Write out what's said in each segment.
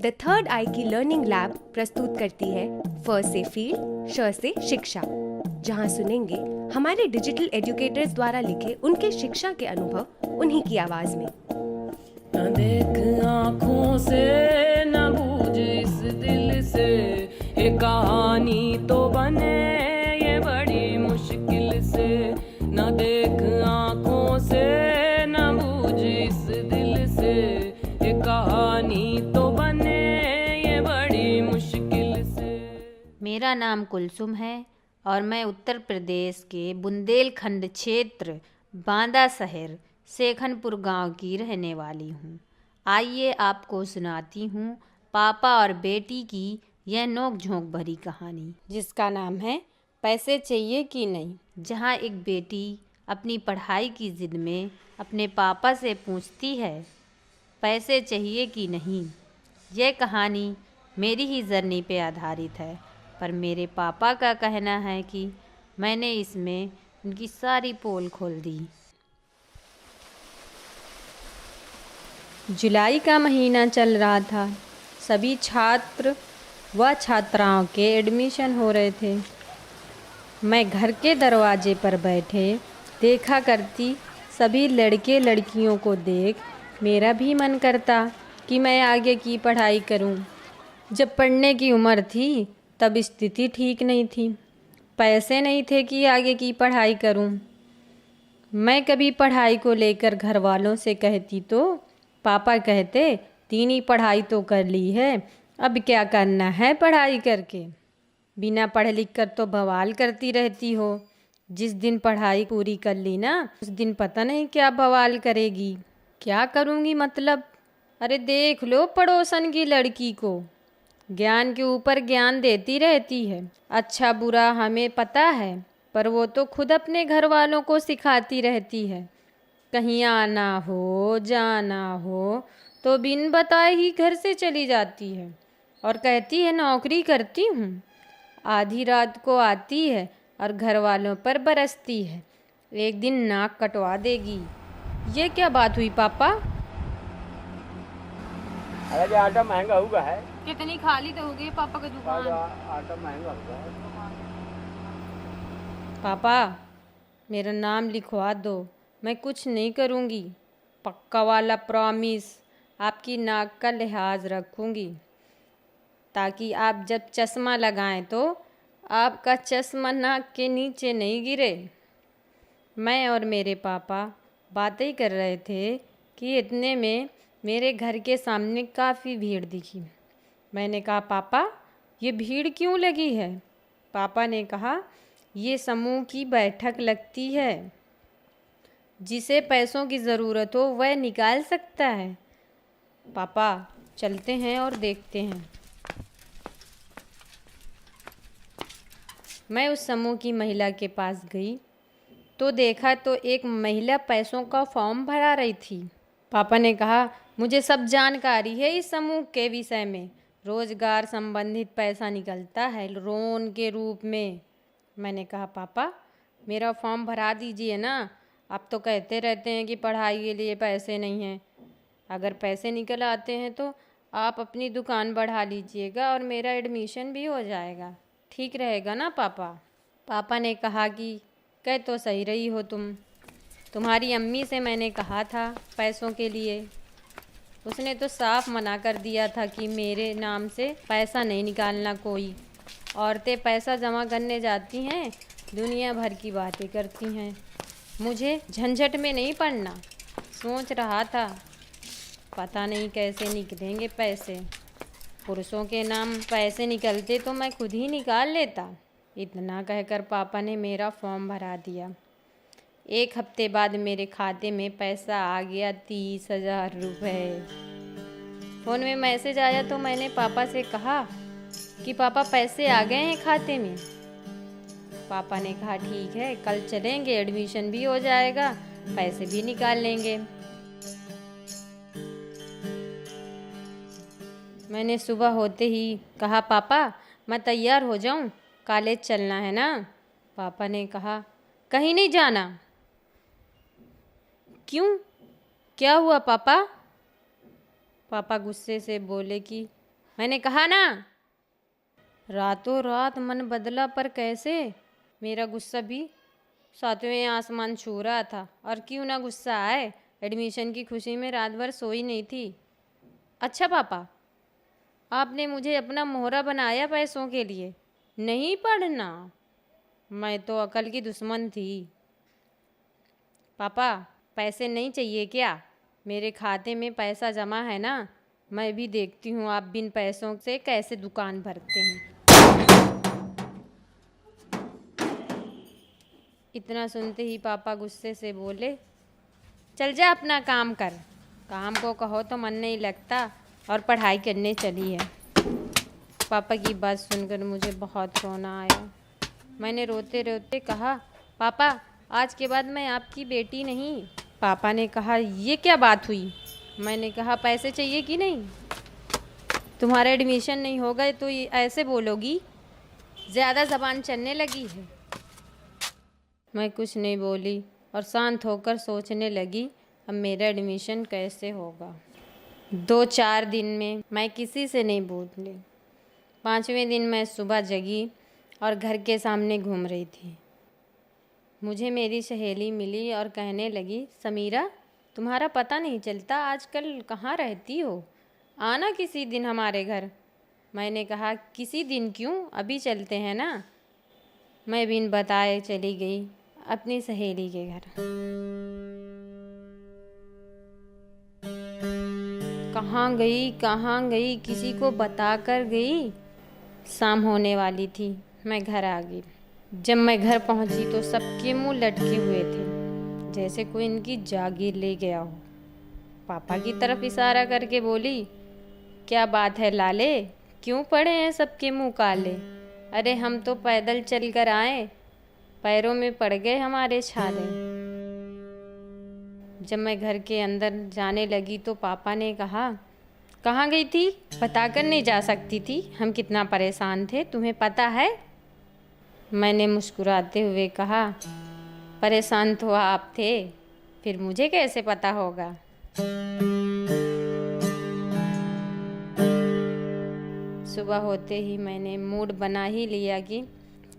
The third आई की learning lab प्रस्तुत करती है फ से फील्ड, श से शिक्षा, जहां सुनेंगे हमारे डिजिटल एजुकेटर्स द्वारा लिखे उनके शिक्षा के अनुभव उन्हीं की आवाज में। न देख आँखों से न बूझ इस दिल से, ये कहानी तो बने ये बड़ी मुश्किल से। न देख आँखों से न बूझ इस दिल से, ये कहानी तो बने ये बड़ी मुश्किल से। मेरा नाम कुलसुम है और मैं उत्तर प्रदेश के बुंदेलखंड क्षेत्र बांदा शहर शेखनपुर गांव की रहने वाली हूँ। आइए आपको सुनाती हूँ पापा और बेटी की यह नोक झोंक भरी कहानी, जिसका नाम है पैसे चाहिए कि नहीं। जहाँ एक बेटी अपनी पढ़ाई की जिद में अपने पापा से पूछती है पैसे चाहिए कि नहीं। यह कहानी मेरी ही जर्नी पे आधारित है, पर मेरे पापा का कहना है कि मैंने इसमें उनकी सारी पोल खोल दी। जुलाई का महीना चल रहा था। सभी छात्र व छात्राओं के एडमिशन हो रहे थे। मैं घर के दरवाजे पर बैठे देखा करती सभी लड़के लड़कियों को देख मेरा भी मन करता कि मैं आगे की पढ़ाई करूं। जब पढ़ने की उम्र थी तब स्थिति ठीक नहीं थी, पैसे नहीं थे कि आगे की पढ़ाई करूं। मैं कभी पढ़ाई को लेकर घर वालों से कहती तो पापा कहते 3 पढ़ाई तो कर ली है, अब क्या करना है पढ़ाई करके, बिना पढ़ लिख कर तो बवाल करती रहती हो। जिस दिन पढ़ाई पूरी कर ली ना उस दिन पता नहीं क्या बवाल करेगी। क्या करूँगी मतलब? अरे देख लो पड़ोसन की लड़की को, ज्ञान के ऊपर ज्ञान देती रहती है। अच्छा बुरा हमें पता है, पर वो तो खुद अपने घर वालों को सिखाती रहती है। कहीं आना हो जाना हो तो बिन बताए ही घर से चली जाती है और कहती है नौकरी करती हूँ। आधी रात को आती है और घर वालों पर बरसती है, एक दिन नाक कटवा देगी। ये क्या बात हुई पापा? अरे जो आटा महंगा हुआ है। कितनी खाली तो हो गई पापा की दुकान। आटा महंगा हुआ है। पापा मेरा नाम लिखवा दो, मैं कुछ नहीं करूँगी, पक्का वाला प्रॉमिस। आपकी नाक का लिहाज रखूँगी ताकि आप जब चश्मा लगाएं तो आपका चश्मा नाक के नीचे नहीं गिरे। मैं और मेरे पापा बातें कर रहे थे कि इतने में मेरे घर के सामने काफ़ी भीड़ दिखी। मैंने कहा पापा ये भीड़ क्यों लगी है? पापा ने कहा ये समूह की बैठक लगती है, जिसे पैसों की ज़रूरत हो वह निकाल सकता है। पापा चलते हैं और देखते हैं। मैं उस समूह की महिला के पास गई तो देखा तो एक महिला पैसों का फॉर्म भरा रही थी। पापा ने कहा मुझे सब जानकारी है इस समूह के विषय में, रोजगार संबंधित पैसा निकलता है लोन के रूप में। मैंने कहा पापा मेरा फॉर्म भरा दीजिए ना, आप तो कहते रहते हैं कि पढ़ाई के लिए पैसे नहीं हैं। अगर पैसे निकल आते हैं तो आप अपनी दुकान बढ़ा लीजिएगा और मेरा एडमिशन भी हो जाएगा, ठीक रहेगा ना पापा? पापा ने कहा कि कह तो सही रही हो तुम्हारी अम्मी से मैंने कहा था पैसों के लिए, उसने तो साफ मना कर दिया था कि मेरे नाम से पैसा नहीं निकालना कोई। औरतें पैसा जमा करने जाती हैं दुनिया भर की बातें करती हैं, मुझे झंझट में नहीं पड़ना। सोच रहा था पता नहीं कैसे निकलेंगे पैसे, पुरुषों के नाम पैसे निकलते तो मैं खुद ही निकाल लेता। इतना कहकर पापा ने मेरा फॉर्म भरा दिया। 1 हफ्ते बाद मेरे खाते में पैसा आ गया 30,000 रुपये। फ़ोन में मैसेज आया तो मैंने पापा से कहा कि पापा पैसे आ गए हैं खाते में। पापा ने कहा ठीक है कल चलेंगे, एडमिशन भी हो जाएगा, पैसे भी निकाल लेंगे। मैंने सुबह होते ही कहा पापा मैं तैयार हो जाऊं, कॉलेज चलना है ना? पापा ने कहा कहीं नहीं जाना। क्यों, क्या हुआ पापा? पापा गुस्से से बोले कि मैंने कहा ना। रातों रात मन बदला, पर कैसे? मेरा गुस्सा भी सातवें आसमान छू रहा था। और क्यों ना गुस्सा आए, एडमिशन की खुशी में रात भर सोई नहीं थी। अच्छा पापा, आपने मुझे अपना मोहरा बनाया पैसों के लिए, नहीं पढ़ना। मैं तो अकल की दुश्मन थी। पापा, पैसे नहीं चाहिए क्या? मेरे खाते में पैसा जमा है ना, मैं भी देखती हूँ आप बिन पैसों से कैसे दुकान भरते हैं। इतना सुनते ही पापा गुस्से से बोले, चल जा अपना काम कर। काम को कहो तो मन नहीं लगता, और पढ़ाई करने चली है। पापा की बात सुनकर मुझे बहुत रोना आया। मैंने रोते रोते कहा, पापा आज के बाद मैं आपकी बेटी नहीं। पापा ने कहा, ये क्या बात हुई? मैंने कहा, पैसे चाहिए कि नहीं? तुम्हारा एडमिशन नहीं होगा तो ये ऐसे बोलोगी? ज़्यादा ज़बान चलने लगी है। मैं कुछ नहीं बोली और शांत होकर सोचने लगी, अब मेरा एडमिशन कैसे होगा। 2-4 दिन में मैं किसी से नहीं बोली। 5वें दिन मैं सुबह जगी और घर के सामने घूम रही थी। मुझे मेरी सहेली मिली और कहने लगी, समीरा तुम्हारा पता नहीं चलता, आजकल कहाँ रहती हो, आना किसी दिन हमारे घर। मैंने कहा, किसी दिन क्यों, अभी चलते हैं ना। मैं बिन बताए चली गई अपनी सहेली के घर। कहाँ गई किसी को बताकर गई। शाम होने वाली थी, मैं घर आ गई। जब मैं घर पहुंची तो सबके मुंह लटके हुए थे, जैसे कोई इनकी जागीर ले गया हो। पापा की तरफ इशारा करके बोली, क्या बात है लाले, क्यों पड़े हैं सबके मुंह काले? अरे हम तो पैदल चल कर आए, पैरों में पड़ गए हमारे छाले। जब मैं घर के अंदर जाने लगी तो पापा ने कहा, कहाँ गई थी? बताकर नहीं जा सकती थी? हम कितना परेशान थे, तुम्हें पता है? मैंने मुस्कुराते हुए कहा, परेशान तो आप थे, फिर मुझे कैसे पता होगा। सुबह होते ही मैंने मूड बना ही लिया कि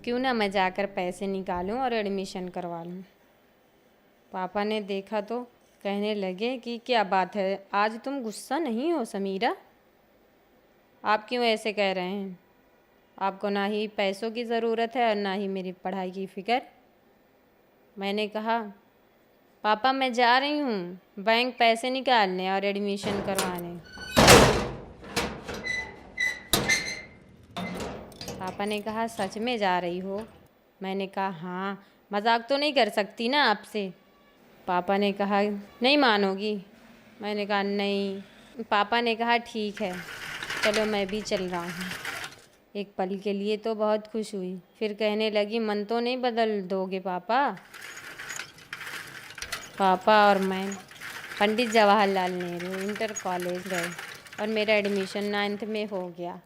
क्यों ना मैं जाकर पैसे निकालूं और एडमिशन करवा लूं। पापा ने देखा तो कहने लगे कि क्या बात है, आज तुम गुस्सा नहीं हो समीरा? आप क्यों ऐसे कह रहे हैं? आपको ना ही पैसों की ज़रूरत है और ना ही मेरी पढ़ाई की फ़िक्र। मैंने कहा, पापा मैं जा रही हूँ बैंक पैसे निकालने और एडमिशन करवाने। पापा ने कहा, सच में जा रही हो? मैंने कहा, हाँ, मजाक तो नहीं कर सकती ना आपसे। पापा ने कहा, नहीं मानोगी? मैंने कहा, नहीं। पापा ने कहा, ठीक है, चलो मैं भी चल रहा हूँ। एक पल के लिए तो बहुत खुश हुई, फिर कहने लगी, मन तो नहीं बदल दोगे पापा? पापा और मैं पंडित जवाहरलाल नेहरू इंटर कॉलेज गए और मेरा एडमिशन 9th में हो गया।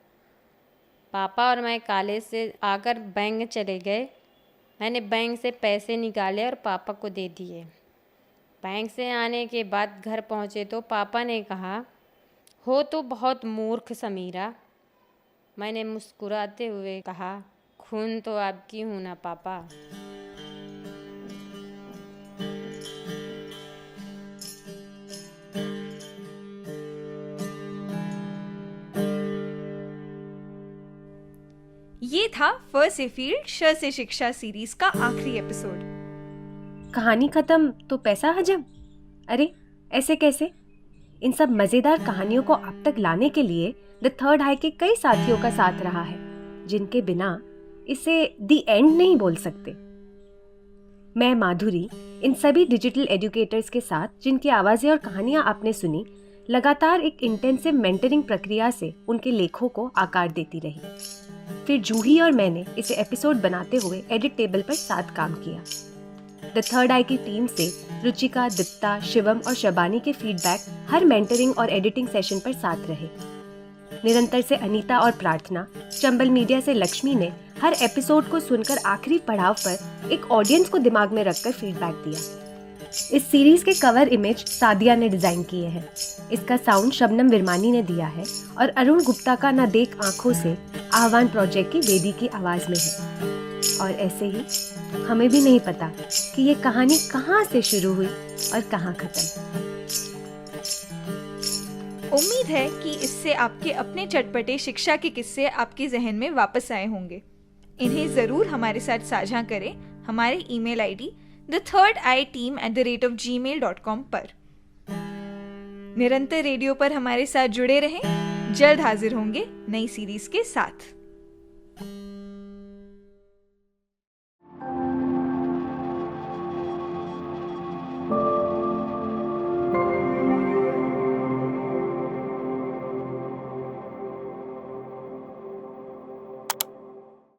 पापा और मैं कॉलेज से आकर बैंक चले गए। मैंने बैंक से पैसे निकाले और पापा को दे दिए। बैंक से आने के बाद घर पहुँचे तो पापा ने कहा, हो तो बहुत मूर्ख समीरा। मैंने मुस्कुराते हुए कहा, खून तो आपकी हूँ ना पापा। ये था फ से फील्ड श से शिक्षा सीरीज का आखिरी एपिसोड। कहानी खत्म तो पैसा हजम? अरे ऐसे कैसे? इन सब मजेदार कहानियों को आप तक लाने के लिए द थर्ड आई के कई साथियों का साथ रहा है, जिनके बिना इसे द एंड नहीं बोल सकते। मैं माधुरी इन सभी डिजिटल एजुकेटर्स के साथ, जिनकी आवाजें और कहानियां आपने सुनी, लगातार एक इंटेंसिव मेंटरिंग प्रक्रिया से उनके लेखों को आकार देती रही। फिर जूही और मैंने इसे एपिसोड बनाते हुए एडिट टेबल पर साथ काम किया। द थर्ड आई की टीम से रुचिका, दीप्ता, शिवम और शबानी के फीडबैक हर मेंटरिंग और एडिटिंग सेशन पर साथ रहे। निरंतर से अनीता और प्रार्थना, चंबल मीडिया से लक्ष्मी ने हर एपिसोड को सुनकर आखिरी पड़ाव पर एक ऑडियंस को दिमाग में रखकर फीडबैक दिया। इस सीरीज के कवर इमेज सादिया ने डिजाइन किए हैं। इसका साउंड शबनम विरमानी ने दिया है और अरुण गुप्ता का ना देख आंखों से आह्वान प्रोजेक्ट की वेदी की आवाज में है। और ऐसे ही हमें भी नहीं पता कि ये कहानी कहाँ से शुरू हुई और कहाँ खत्म। उम्मीद है कि इससे आपके अपने चटपटे शिक्षा के किस्से आपके जहन में वापस आए होंगे। इन्हें ज़रूर हमारे साथ साझा करें हमारे ईमेल आईडी theThirdEyeTeam@gmail.com पर। निरंतर रेडियो पर हमारे साथ जुड़े रहें। जल्द हाजिर होंगे नई सीरीज के साथ।